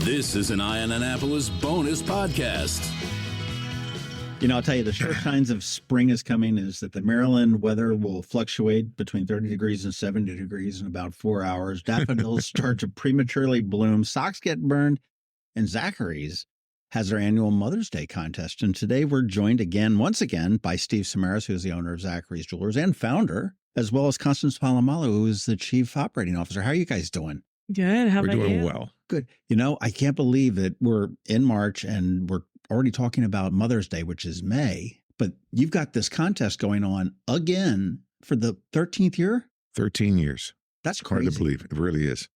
This is an Eye on Annapolis bonus podcast. You know, I'll tell you, the sure signs of spring is coming is that the Maryland weather will fluctuate between 30 degrees and 70 degrees in about 4 hours. Daffodils start to prematurely bloom. Socks get burned. And Zachary's has their annual Mother's Day contest. And today we're joined once again, by Steve Samaras, who is the owner of Zachary's Jewelers and founder, as well as Constance Palomalo, who is the chief operating officer. How are you guys doing? Good. How We're about doing you? well. Good. You know, I can't believe that we're in March and we're already talking about Mother's Day, which is May, but you've got this contest going on again for the 13th year? 13 years. That's crazy. Hard to believe. It really is.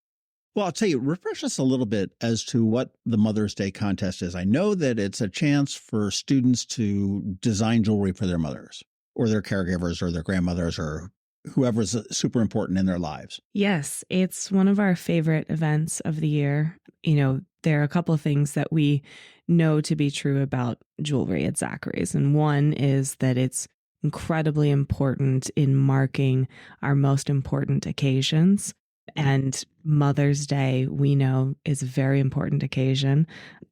Well, I'll tell you, refresh us a little bit as to what the Mother's Day contest is. I know that it's a chance for students to design jewelry for their mothers or their caregivers or their grandmothers or whoever's super important in their lives. Yes, it's one of our favorite events of the year. You know, there are a couple of things that we know to be true about jewelry at Zachary's. And one is that it's incredibly important in marking our most important occasions. And Mother's Day, we know, is a very important occasion.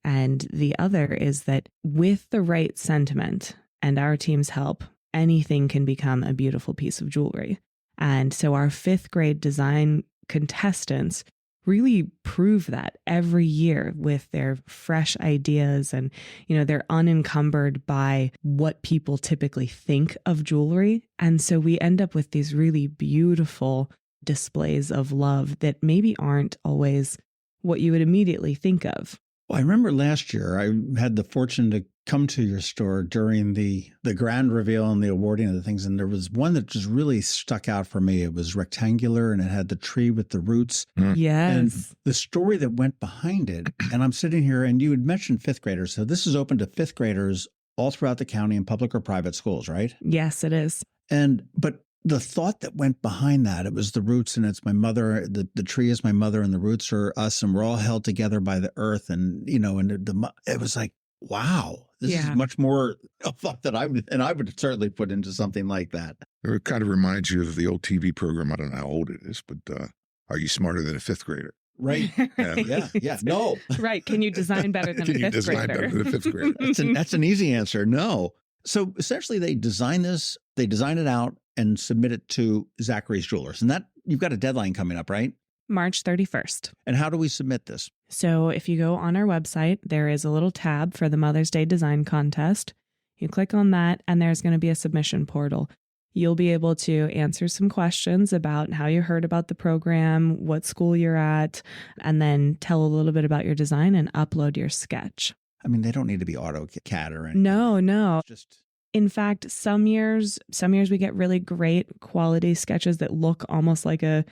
And the other is that with the right sentiment and our team's help, anything can become a beautiful piece of jewelry. And so our fifth grade design contestants really prove that every year with their fresh ideas, and, you know, they're unencumbered by what people typically think of jewelry. And so we end up with these really beautiful displays of love that maybe aren't always what you would immediately think of. Well, I remember last year I had the fortune to come to your store during the grand reveal and the awarding of the things. And there was one that just really stuck out for me. It was rectangular and it had the tree with the roots. Yes. And the story that went behind it. And I'm sitting here and you had mentioned fifth graders. So this is open to fifth graders all throughout the county in public or private schools, right? Yes, it is. But the thought that went behind that, it was the roots and it's my mother, the tree is my mother and the roots are us and we're all held together by the earth. And, you know, and it was like, wow, this is much more a thought that I would certainly put into something like that. It kind of reminds you of the old TV program. I don't know how old it is, but Are You Smarter Than a Fifth Grader? Right. Yeah. No. Right. Can you design better than a fifth grader? Better than a fifth grader? That's an easy answer. No. So essentially they design it out and submit it to Zachary's Jewelers. And that you've got a deadline coming up, right? March 31st. And how do we submit this? So if you go on our website, there is a little tab for the Mother's Day Design Contest. You click on that and there's going to be a submission portal. You'll be able to answer some questions about how you heard about the program, what school you're at, and then tell a little bit about your design and upload your sketch. I mean, they don't need to be AutoCAD or anything. No. It's just... In fact, some years we get really great quality sketches that look almost like a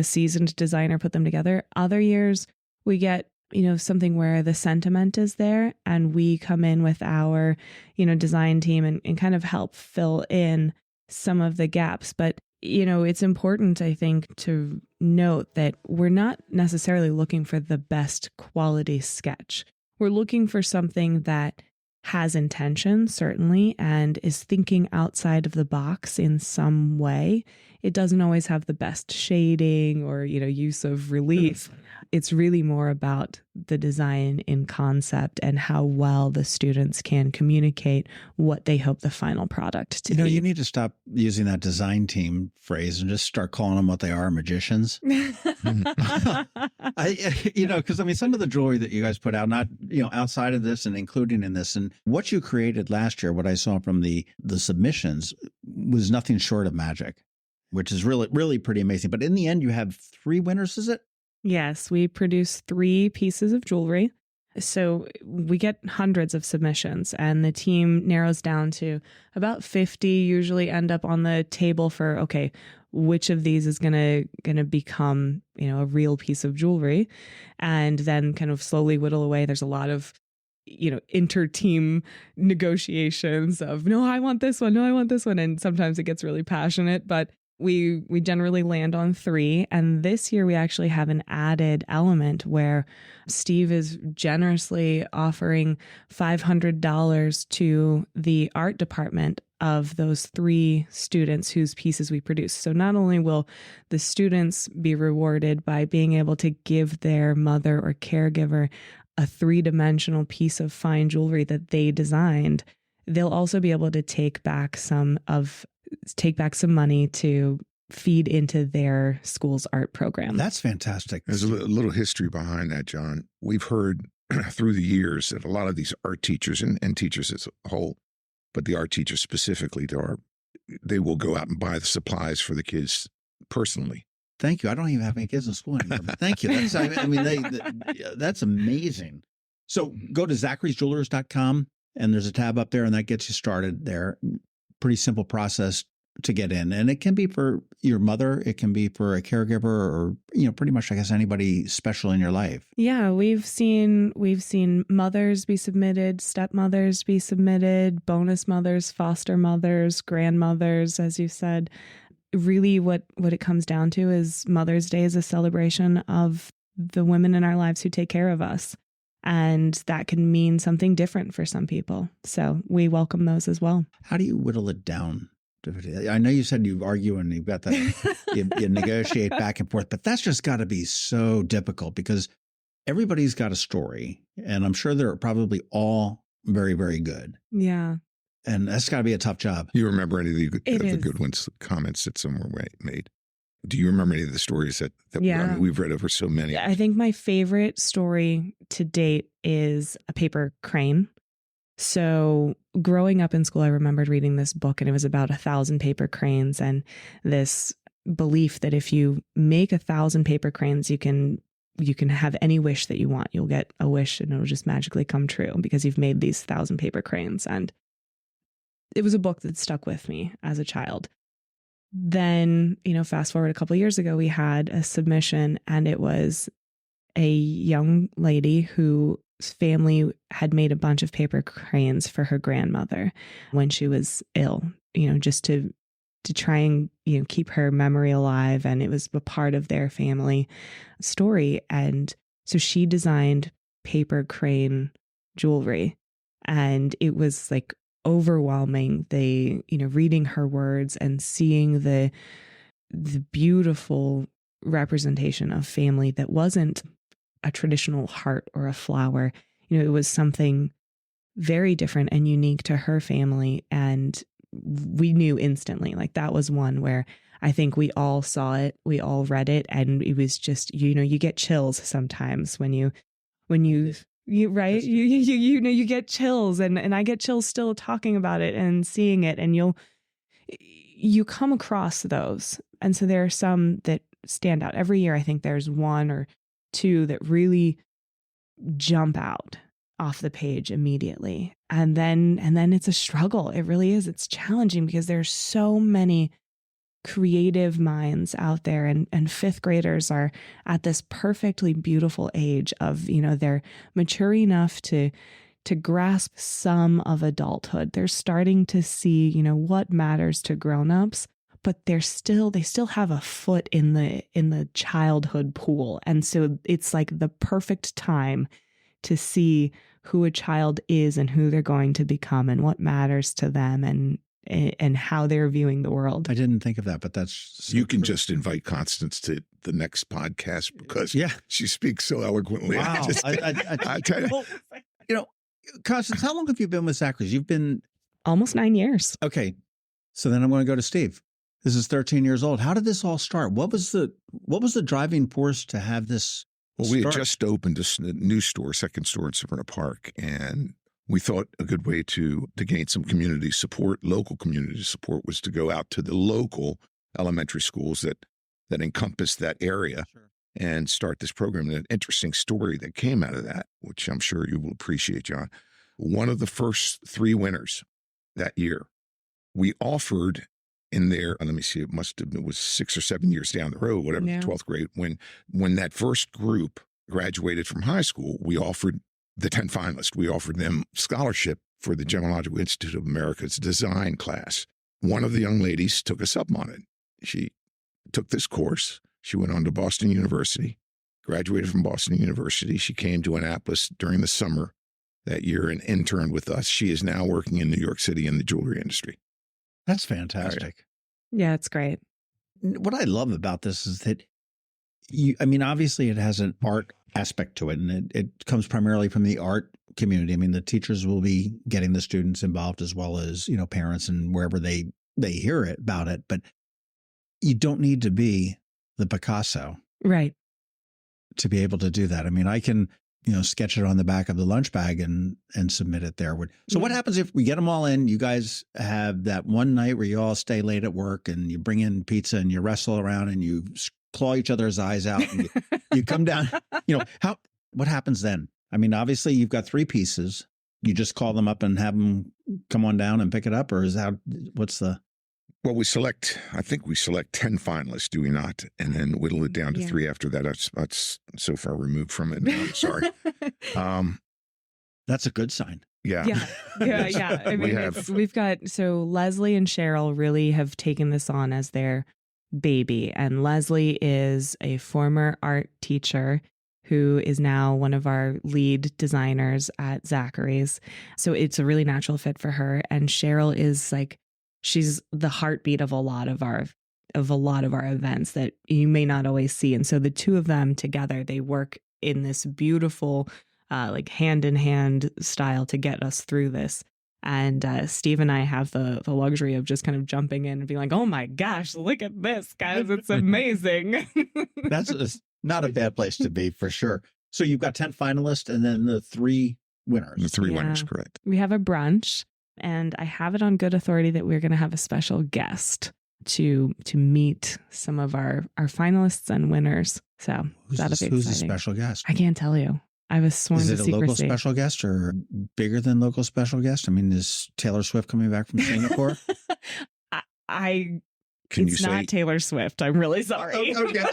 seasoned designer put them together. Other years we get, something where the sentiment is there and we come in with our, design team and kind of help fill in some of the gaps. But, it's important, I think, to note that we're not necessarily looking for the best quality sketch. We're looking for something that has intention, certainly, and is thinking outside of the box in some way. It doesn't always have the best shading or, use of relief. It's really more about the design in concept and how well the students can communicate what they hope the final product to be. You need to stop using that design team phrase and just start calling them what they are, magicians. Because some of the jewelry that you guys put out, not, outside of this and including in this, and what you created last year, what I saw from the submissions was nothing short of magic, which is really, really pretty amazing. But in the end, you have 3 winners, is it? Yes, we produce 3 pieces of jewelry. So we get hundreds of submissions and the team narrows down to about 50, usually end up on the table for, okay, which of these is going to become, a real piece of jewelry, and then kind of slowly whittle away. There's a lot of, inter-team negotiations of, no, I want this one. No, I want this one. And sometimes it gets really passionate, but we generally land on 3. And this year we actually have an added element where Steve is generously offering $500 to the art department of those 3 students whose pieces we produce. So not only will the students be rewarded by being able to give their mother or caregiver a 3-dimensional piece of fine jewelry that they designed, they'll also be able to take back some money to feed into their school's art program. That's fantastic. There's a little history behind that, John. We've heard through the years that a lot of these art teachers and teachers as a whole, but the art teachers specifically, they will go out and buy the supplies for the kids personally. Thank you. I don't even have any kids in school anymore. But thank you. That's amazing. So go to zacharysjewelers.com and there's a tab up there and that gets you started there. Pretty simple process to get in. And it can be for your mother. It can be for a caregiver or, pretty much, I guess, anybody special in your life. Yeah, we've seen mothers be submitted, stepmothers be submitted, bonus mothers, foster mothers, grandmothers, as you said. Really what it comes down to is Mother's Day is a celebration of the women in our lives who take care of us. And that can mean something different for some people. So we welcome those as well. How do you whittle it down? I know you said you argue and you've got that, you negotiate back and forth, but that's just got to be so difficult because everybody's got a story. And I'm sure they're probably all very, very good. Yeah. And that's got to be a tough job. You remember any of the good ones, comments that someone made? Do you remember any of the stories that we've read over so many? I think my favorite story to date is a paper crane. So growing up in school, I remembered reading this book and it was about 1,000 paper cranes and this belief that if you make 1,000 paper cranes, you can have any wish that you want. You'll get a wish and it'll just magically come true because you've made these 1,000 paper cranes. And it was a book that stuck with me as a child. Then, fast forward a couple of years ago, we had a submission and it was a young lady whose family had made a bunch of paper cranes for her grandmother when she was ill, just to try and, keep her memory alive. And it was a part of their family story. And so she designed paper crane jewelry and it was like overwhelming. Reading her words and seeing the beautiful representation of family that wasn't a traditional heart or a flower. It was something very different and unique to her family. And we knew instantly, like that was one where I think we all saw it, we all read it. And it was just, you get chills sometimes when you right. You get chills and I get chills still talking about it and seeing it and you come across those. And so there are some that stand out every year. I think there's 1 or 2 that really jump out off the page immediately. And then it's a struggle. It really is. It's challenging because there's so many creative minds out there and 5th graders are at this perfectly beautiful age of, they're mature enough to grasp some of adulthood. They're starting to see, what matters to grownups, but they still have a foot in the childhood pool. And so it's like the perfect time to see who a child is and who they're going to become and what matters to them and how they're viewing the world. I didn't think of that, but that's so you can true. just invite Constance to the next podcast because Yeah. she speaks so eloquently. Wow. I tell you. Well, Constance, how long have you been with Zachary's? You've been Almost 9 years. okay. So then I'm going to go to Steve. This is 13 years old. How did this all start? What was the driving force to have this? Well, we had start? just opened a new store, second store in Severna Park, and we thought a good way to gain some community support, local community support, was to go out to the local elementary schools that encompass that area and start this program. And an interesting story that came out of that, which I'm sure you will appreciate, John. One of the first 3 winners that year, we offered in there, let me see, it was 6 or 7 years down the road, whatever, Yeah. 12th grade, when that first group graduated from high school, we offered the 10 finalists, we offered them scholarship for the Gemological Institute of America's design class. One of the young ladies took us up on it. She took this course. She went on to Boston University, graduated from Boston University. She came to Annapolis during the summer that year and interned with us. She is now working in New York City in the jewelry industry. That's fantastic. Yeah, it's great. What I love about this is that obviously it has an art aspect to it, and it comes primarily from the art community. I mean, the teachers will be getting the students involved as well as, parents and wherever they hear it about it. But you don't need to be the Picasso. Right. To be able to do that. I mean, I can, sketch it on the back of the lunch bag and submit it there. So what happens if we get them all in? You guys have that one night where you all stay late at work and you bring in pizza and you wrestle around and you claw each other's eyes out and you come down, what happens then? I mean, obviously you've got 3 pieces. You just call them up and have them come on down and pick it up, or Well, I think we select 10 finalists, do we not? And then whittle it down to 3 after that. That's so far removed from it. I'm sorry. That's a good sign. Yeah. I mean, we've got, so Leslie and Cheryl really have taken this on as their baby. And Leslie is a former art teacher who is now one of our lead designers at Zachary's. So it's a really natural fit for her. And Cheryl is she's the heartbeat of a lot of our events that you may not always see. And so the two of them together, they work in this beautiful, hand in hand style to get us through this. And Steve and I have the luxury of just kind of jumping in and being like, oh my gosh, look at this, guys. It's amazing. That's not a bad place to be, for sure. So you've got 10 finalists and then the 3 winners. The 3 winners, correct. We have a brunch. And I have it on good authority that we're going to have a special guest to meet some of our finalists and winners. So that'll be exciting. Who's the special guest? I can't tell you. I was sworn to secrecy. Is it a local special guest or bigger than local special guest? I mean, is Taylor Swift coming back from Singapore? It's not Taylor Swift. I'm really sorry. Okay.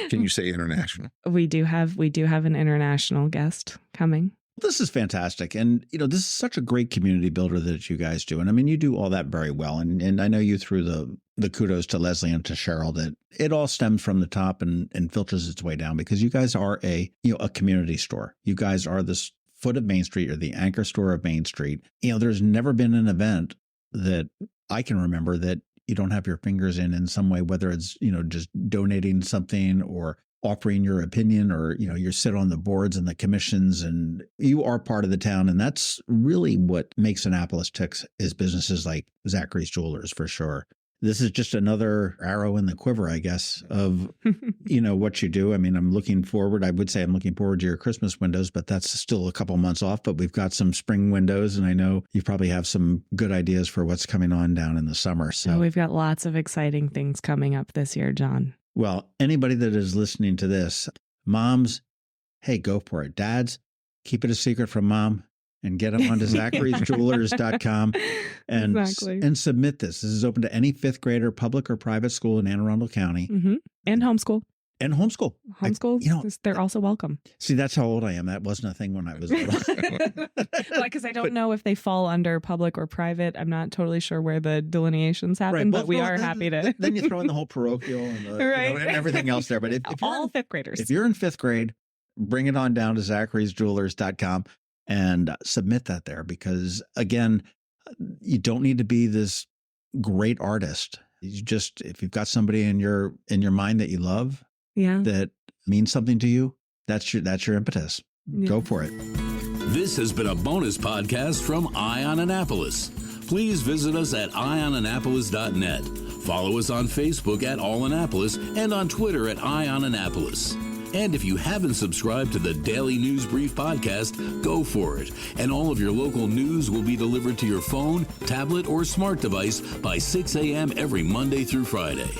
Can you say international? We do have an international guest coming. This is fantastic. And, this is such a great community builder that you guys do. And I mean, you do all that very well. And I know you threw the kudos to Leslie and to Cheryl that it all stems from the top and filters its way down, because you guys are a community store. You guys are the foot of Main Street, or the anchor store of Main Street. There's never been an event that I can remember that you don't have your fingers in some way, whether it's, just donating something or offering your opinion, or, you sit on the boards and the commissions, and you are part of the town. And that's really what makes Annapolis tick, is businesses like Zachary's Jewelers, for sure. This is just another arrow in the quiver, I guess, of, what you do. I mean, I would say I'm looking forward to your Christmas windows, but that's still a couple months off. But we've got some spring windows, and I know you probably have some good ideas for what's coming on down in the summer. So we've got lots of exciting things coming up this year, John. Well, anybody that is listening to this, moms, hey, go for it. Dads, keep it a secret from mom and get them onto Zachary'sJewelers.com and submit this. This is open to any 5th grader, public or private school in Anne Arundel County. Mm-hmm. And homeschool. And homeschool. Homeschool, they're also welcome. See, that's how old I am. That wasn't a thing when I was little. Because I don't know if they fall under public or private. I'm not totally sure where the delineations happen, but we are happy to. Then you throw in the whole parochial and, and everything else there. But if all 5th graders. If you're in 5th grade, bring it on down to Zachary'sJewelers.com and submit that there, because, again, you don't need to be this great artist. You just, if you've got somebody in your mind that you love, that means something to you, that's your impetus. Yeah. Go for it. This has been a bonus podcast from Eye on Annapolis. Please visit us at eyeonannapolis.net. Follow us on Facebook at All Annapolis and on Twitter at Eye on Annapolis. And if you haven't subscribed to the Daily News Brief podcast, go for it. And all of your local news will be delivered to your phone, tablet, or smart device by 6 a.m. every Monday through Friday.